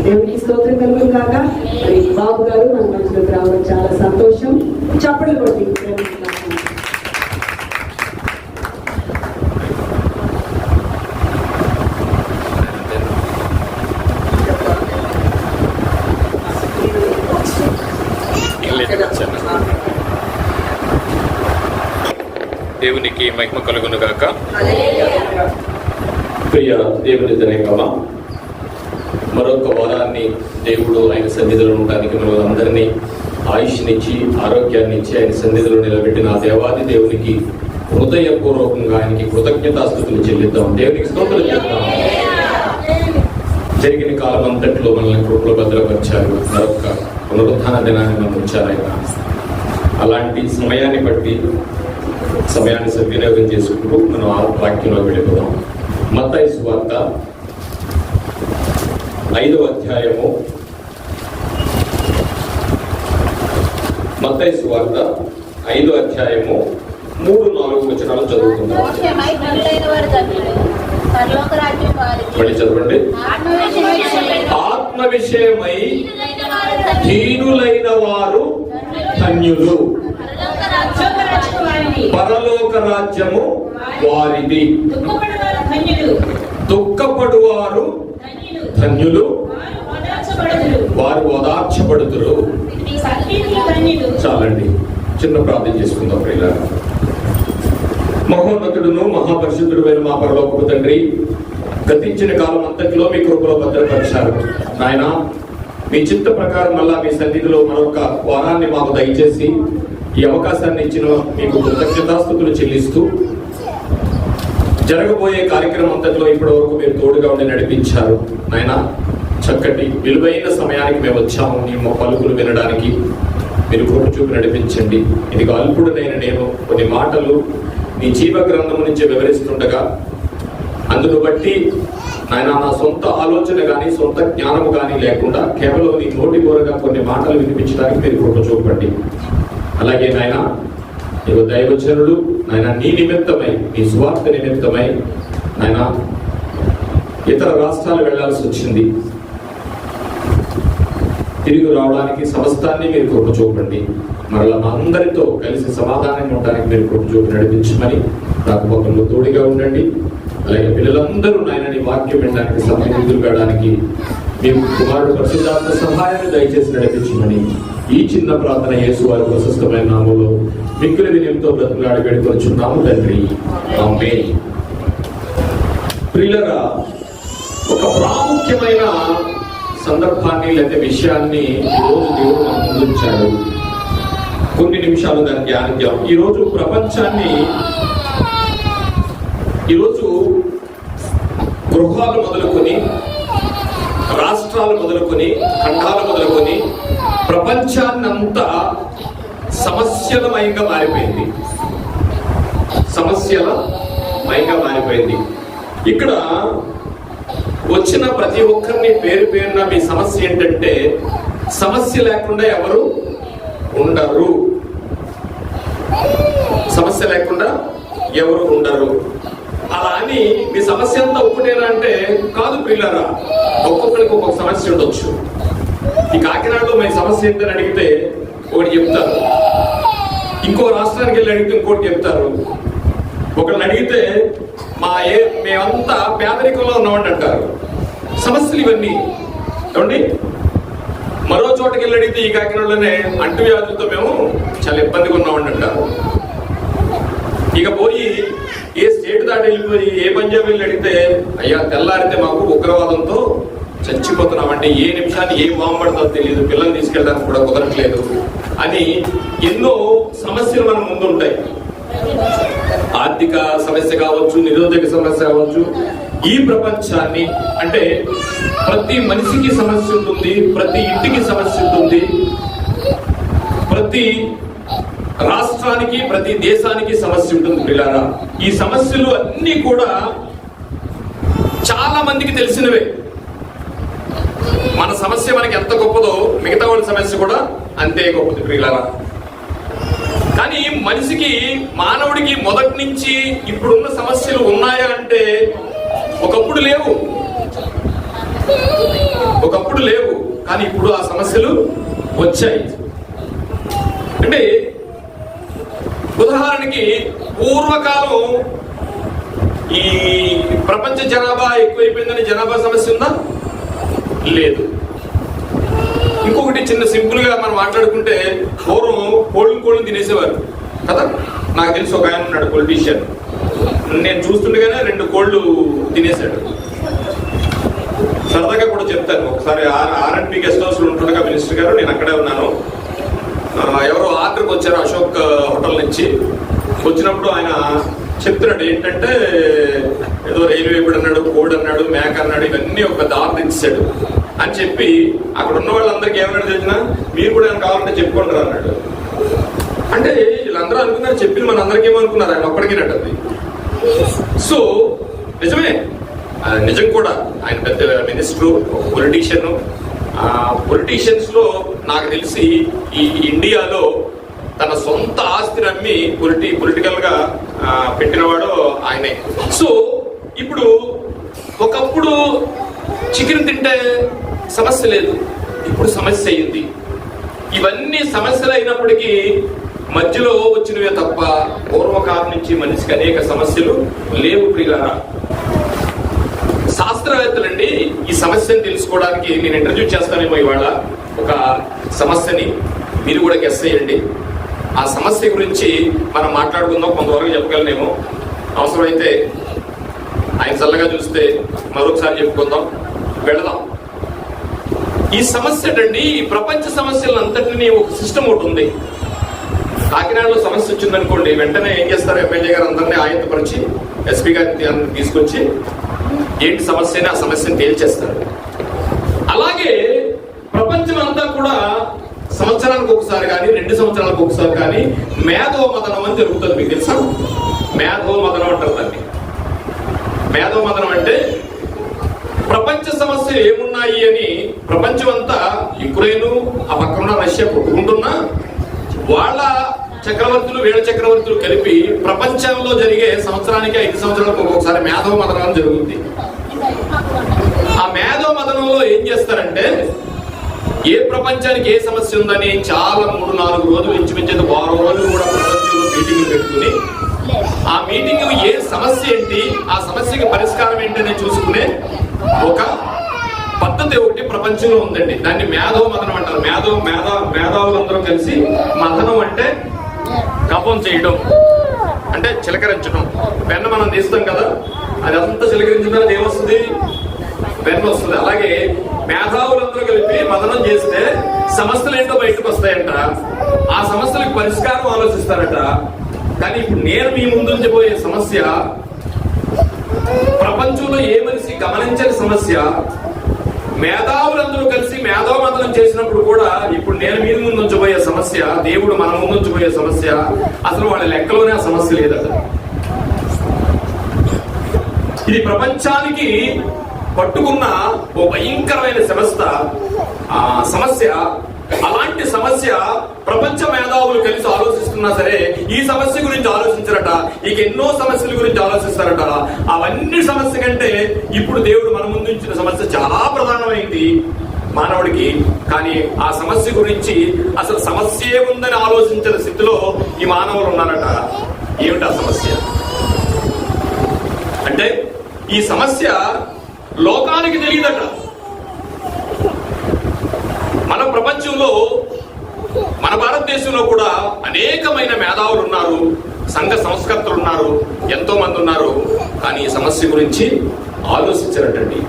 దేవునికి స్తోత్రం కలుగును కాక. మరి బాబు గారు మన మనుషులకు రావడం చాలా సంతోషం. చప్పట్లు కొట్టి దేవునికి మహిమ కలుగును గాక. ప్రియ దేవుని జనకమా, మరొక వారాన్ని దేవుడు ఆయన సన్నిధిలో ఉండడానికి మనం అందరినీ ఆయుష్నిచ్చి ఆరోగ్యాన్ని ఇచ్చి ఆయన సన్నిధిలో నిలబెట్టిన ఆ దేవాది దేవునికి హృదయపూర్వకంగా ఆయనకి కృతజ్ఞతాస్తుతులు చెల్లిద్దాం. దేవునికి స్తోత్రం చేద్దాం. జరిగిన కాలం అంతట్లో మనల్ని కృపలో భద్రపరిచారు. మరొక పునరుత్థాన దినాన్ని మనం ఉంచారు ఆయన. అలాంటి సమయాన్ని బట్టి సమయాన్ని సద్వినియోగం చేసుకుంటూ మనం ఆ వాక్యంలో వెళ్ళిపోదాం. మత్తయి సువార్త 5వ అధ్యాయము. మత్తయి సువార్త 5వ అధ్యాయము 3-4 వచనాలు చదువుకుందాం. మళ్ళీ చదవండి. ఆత్మ విషయమై దీనులైన వారు ధన్యులు, పరలోక రాజ్యము వారిది. దుఃఖపడువారు ధన్యులు, వారు ఓదార్చబడుదురు. చాలండి, చిన్న ప్రార్థన చేసుకుందాం. ప్రియులారా, మహోన్నతుడును మహాపరిశుద్ధుడైన మా పరలోకపు తండ్రి, గతించిన కాలం అంతటిలో మీ కృపలో భద్రపరిచారు నాయన. మీ చిత్త ప్రకారం మళ్ళా మీ సన్నిధిలో మరొక వారాన్ని మాకు దయచేసి ఈ అవకాశాన్ని ఇచ్చిన మీకు కృతజ్ఞతాస్తుతులు చెల్లిస్తూ, జరగబోయే కార్యక్రమం అంతటిలో ఇప్పటి వరకు మీరు తోడుగా ఉండి నడిపించారు నాయన. చక్కటి విలువైన సమయానికి మేము వచ్చాము నీ పలుకులు వినడానికి. మీరు కృప చూపి నడిపించండి. ఇది అల్పుడునైన నేను కొన్ని మాటలు నీ జీవ గ్రంథం నుంచి వివరిస్తుండగా అందును బట్టి నాయన నా సొంత ఆలోచన కానీ సొంత జ్ఞానము కానీ లేకుండా కేవలం నీ నోటి కోరగా కొన్ని మాటలు వినిపించడానికి మీరు కృప చూపండి. అలాగే నాయన నీవు దైవజనుడు నాయన, నీ నిమిత్తమై నీ సువార్త నిమిత్తమై నాయన ఇతర రాష్ట్రాలు వెళ్లాల్సి వచ్చింది. తిరిగి రావడానికి సమస్తాన్ని మీరు కృప చూపండి. మరలా మా అందరితో కలిసి సమాధానంగా ఉండడానికి మీరు కృప చూపి నడిపించమని రాకపోకల్లో తోడుగా ఉండండి. అలాగే పిల్లలందరూ నాయన నీ వాక్యం వినడానికి సమయం కావడానికి మీ కుమారుడు పరిశుద్ధాత్మ సహాయాన్ని దయచేసి నడిపించమని ఈ చిన్న ప్రార్థన యేసు వారి ప్రశస్తమైన నామంలో మిక్కుల వినయంతో బ్రతుకులాడి వేడుకొచ్చున్నాము తండ్రి, ఆమేన్. ప్రియులారా, ఒక ప్రాముఖ్యమైన సందర్భాన్ని లేదా విషయాన్ని ఈరోజు దేవుడు మన ముందుంచాడు. కొన్ని నిమిషాలు దాన్ని ధ్యానిద్దాం. ఈరోజు ప్రపంచాన్ని, ఈరోజు గృహాలు మొదలుకొని, రాష్ట్రాలు మొదలుకొని, ఖండాలు మొదలుకొని ప్రపంచాన్నంతా సమస్యలమయంగా మారిపోయింది. సమస్యలమయంగా మారిపోయింది. ఇక్కడ వచ్చిన ప్రతి ఒక్కరిని పేరు పేరున మీ సమస్య ఏంటంటే, సమస్య లేకుండా ఎవరు ఉండరు. సమస్య లేకుండా ఎవరు ఉండరు. అలా అని మీ సమస్య అంతా ఒక్కటేనా అంటే కాదు ప్రియులారా, ఒక్కొక్కరికి ఒక్కొక్క సమస్య ఉండొచ్చు. ఈ కాకినాడలో మీ సమస్య ఏంటని అడిగితే ఒకటి చెప్తారు, ఇంకో రాష్ట్రానికి వెళ్ళి అడిగితే ఇంకోటి చెప్తారు. ఒకరిని అడిగితే మేమంతా పేదరికంలో ఉన్నామని అంటారు. సమస్యలు ఇవన్నీ ఏమండి. మరో చోటకి వెళ్ళి అడిగితే ఈ కాకినాడలోనే అంటువ్యాధులతో మేము చాలా ఇబ్బందిగా ఉన్నామని అంటారు. ఇక పోయి ఏ స్టేట్ దాటి వెళ్ళిపోయి ఏ పంజాబ్ వెళ్ళి అడిగితే అయ్యా తెల్లారితే మాకు ఉగ్రవాదంతో చచ్చిపోతున్నామంటే ఏ నిమిషాన్ని ఏం బాంబడుతుందో తెలియదు, పిల్లల్ని తీసుకెళ్ళడానికి కూడా కుదరట్లేదు అని ఎన్నో సమస్యలు మన ముందు ఉంటాయి. ఆర్థిక సమస్య కావచ్చు, నిరోధక సమస్య కావచ్చు. ఈ ప్రపంచాన్ని అంటే ప్రతి మనిషికి సమస్య ఉంటుంది, ప్రతి ఇంటికి సమస్య ఉంటుంది, ప్రతి రాష్ట్రానికి ప్రతి దేశానికి సమస్య ఉంటుంది పిల్లారా. ఈ సమస్యలు అన్ని కూడా చాలా మందికి తెలిసినవే. మన సమస్య మనకి ఎంత గొప్పదో మిగతా వాళ్ళ సమస్య కూడా అంతే గొప్పది పిల్లారా. కానీ మనిషికి, మానవుడికి మొదటి నుంచి ఇప్పుడున్న సమస్యలు ఉన్నాయా అంటే ఒకప్పుడు లేవు. ఒకప్పుడు లేవు, కానీ ఇప్పుడు ఆ సమస్యలు వచ్చాయి. అంటే ఉదాహరణకి పూర్వకాలం ఈ ప్రపంచ జనాభా ఎక్కువైపోయిందని జనాభా సమస్య ఉందా? లేదు. ఇంకొకటి చిన్న సింపుల్ గా మనం మాట్లాడుకుంటే, పూర్వం కోళ్ళు తినేసేవారు కదా. నాకు తెలిసి ఒక ఆయన ఉన్నాడు పొలిటీషియన్, నేను చూస్తుండగానే 2 కోళ్ళు తినేశాడు. సరదాగా కూడా చెప్తాను. ఒకసారి ఆర్ఎండ్బి గెస్ట్ హౌస్ లో ఉంటుండగా మినిస్టర్ గారు, నేను అక్కడే ఉన్నాను, ఎవరో ఆర్డర్కి వచ్చారు అశోక్ హోటల్ నుంచి. వచ్చినప్పుడు ఆయన చెప్తున్నాడు ఏంటంటే, ఏదో రైలు వేపుడు అన్నాడు, కోడి అన్నాడు, మేక అన్నాడు, ఇవన్నీ ఒక పెద్ద ఆర్డర్ ఇచ్చాడు అని చెప్పి అక్కడ ఉన్న వాళ్ళందరికీ ఏమన్నాడు తెలిసిన, మీరు కూడా ఏమైనా కావాలంటే చెప్పుకుంటారు అన్నాడు. అంటే వీళ్ళందరూ అనుకున్నారు, చెప్పింది మన అందరికీ ఏమనుకున్నారు, ఆయన ఒక్కడికినట్టు అది. సో నిజమే, నిజం కూడా. ఆయన పెద్ద మినిస్టరు, పొలిటీషియన్. పొలిటీషియన్స్ లో నాకు తెలిసి ఈ ఇండియాలో తన సొంత ఆస్తిని అమ్మి పొలిటికల్ గా పెట్టినవాడు ఆయనే. సో ఇప్పుడు ఒకప్పుడు చికెన్ తింటే సమస్య లేదు, ఇప్పుడు సమస్య అయింది. ఇవన్నీ సమస్యలు అయినప్పటికీ మధ్యలో వచ్చినవే తప్ప పూర్వకాలం నుంచి మనిషికి అనేక సమస్యలు లేవు. ప్రియులారా, శాస్త్రవేత్తలండి ఈ సమస్యను తెలుసుకోవడానికి నేను ఇంట్రడ్యూస్ చేస్తానేమో ఇవాళ ఒక సమస్యని, మీరు కూడా గెస్ చేయండి. ఆ సమస్య గురించి మనం మాట్లాడుకుందాం, కొంతవరకు చెప్పగలనేమో. అవసరమైతే ఆయన చల్లగా చూస్తే మరొకసారి చెప్పుకుందాం, వెళదాం. ఈ సమస్య అండి, ఈ ప్రపంచ సమస్యలంతటినీ ఒక సిస్టమ్ ఒకటి ఉంది. కాకినాడలో సమస్య వచ్చిందనుకోండి, వెంటనే ఏం చేస్తారు, ఎమ్మెల్యే గారు అందరినీ ఆయత్తపరిచి ఎస్పీ గారిని తీసుకొచ్చి ఏంటి సమస్య అని ఆ సమస్యను తేల్చేస్తారు. అలాగే ప్రపంచం అంతా కూడా సంవత్సరానికి ఒకసారి కానీ 2 సంవత్సరాలకు ఒకసారి కానీ మేధో మదనం అని జరుగుతుంది. మీకు తెలుసా? మేధో మదనం అంటారు దాన్ని. మేధో మదనం అంటే ప్రపంచ సమస్యలు ఏమున్నాయి అని ప్రపంచం అంతా, యుక్రెయిన్ ఆ పక్కన రష్యా కొట్టుకుంటున్నా, వాళ్ళ చక్రవర్తులు వీళ్ళ చక్రవర్తులు కలిపి ప్రపంచంలో జరిగే సంవత్సరానికి 5 సంవత్సరాలకు ఒక్కొక్కసారి మేధో మదనం జరుగుతుంది. ఆ మేధో మదనంలో ఏం చేస్తారంటే, ఏ ప్రపంచానికి ఏ సమస్య ఉందని చాలా 3-4 రోజులు, ఇంచుమించు 10 రోజులు కూడా ప్రపంచంలో మీటింగ్లు పెట్టుకుని, ఆ మీటింగ్ ఏ సమస్య ఏంటి, ఆ సమస్యకి పరిష్కారం ఏంటి అని చూసుకునే ఒక పద్ధతి ఒకటి ప్రపంచంలో ఉందండి. దాన్ని మేధో మదనం అంటారు. మేధావులందరూ కలిసి, మదనం అంటే కపం చేయడం, అంటే చిలకరించడం. పెన్ను మనం తీస్తాం కదా, అది అంతా చిలకరించడం, అది ఏమొస్తుంది, పెన్ను వస్తుంది. అలాగే మేధావులందరూ కలిపి మదనం చేస్తే సమస్యలు ఏంటో బయటకు వస్తాయంట. ఆ సమస్యలకు పరిష్కారం ఆలోచిస్తారట. కానీ ఇప్పుడు నేను మీ ముందు ఉంచబోయే సమస్య ప్రపంచంలో ఏ మనిషి గమనించని సమస్య. మేధావులందరూ కలిసి మేధో మదనం చేసినప్పుడు కూడా ఇప్పుడు నేను మీ ముందు ఉంచబోయే సమస్య, దేవుడు మన ముందు ఉంచబోయే సమస్య, అసలు వాళ్ళ లెక్కలోనే ఆ సమస్య లేదట. ఇది ప్రపంచానికి పట్టుకున్న ఓ భయంకరమైన సమస్య. అలాంటి సమస్య ప్రపంచ మేధావులు కలిసి ఆలోచిస్తున్నా సరే ఈ సమస్య గురించి ఆలోచించారట. ఇక ఎన్నో సమస్యల గురించి ఆలోచిస్తారట. అవన్నీ సమస్య కంటే ఇప్పుడు దేవుడు మన ముందు ఉంచిన సమస్య చాలా ప్రధానమైంది మానవుడికి. కానీ ఆ సమస్య గురించి అసలు సమస్య ఉందని ఆలోచించిన స్థితిలో ఈ మానవులు ఉన్నారట. ఏమిటి ఆ సమస్య అంటే, ఈ సమస్య లోకానికి తెలియదట. మన ప్రపంచంలో, మన భారతదేశంలో కూడా అనేకమైన మేధావులు ఉన్నారు, సంఘ సంస్కర్తలు ఉన్నారు, ఎంతో మంది ఉన్నారు. కానీ ఈ సమస్య గురించి ఆలోచించారటండి.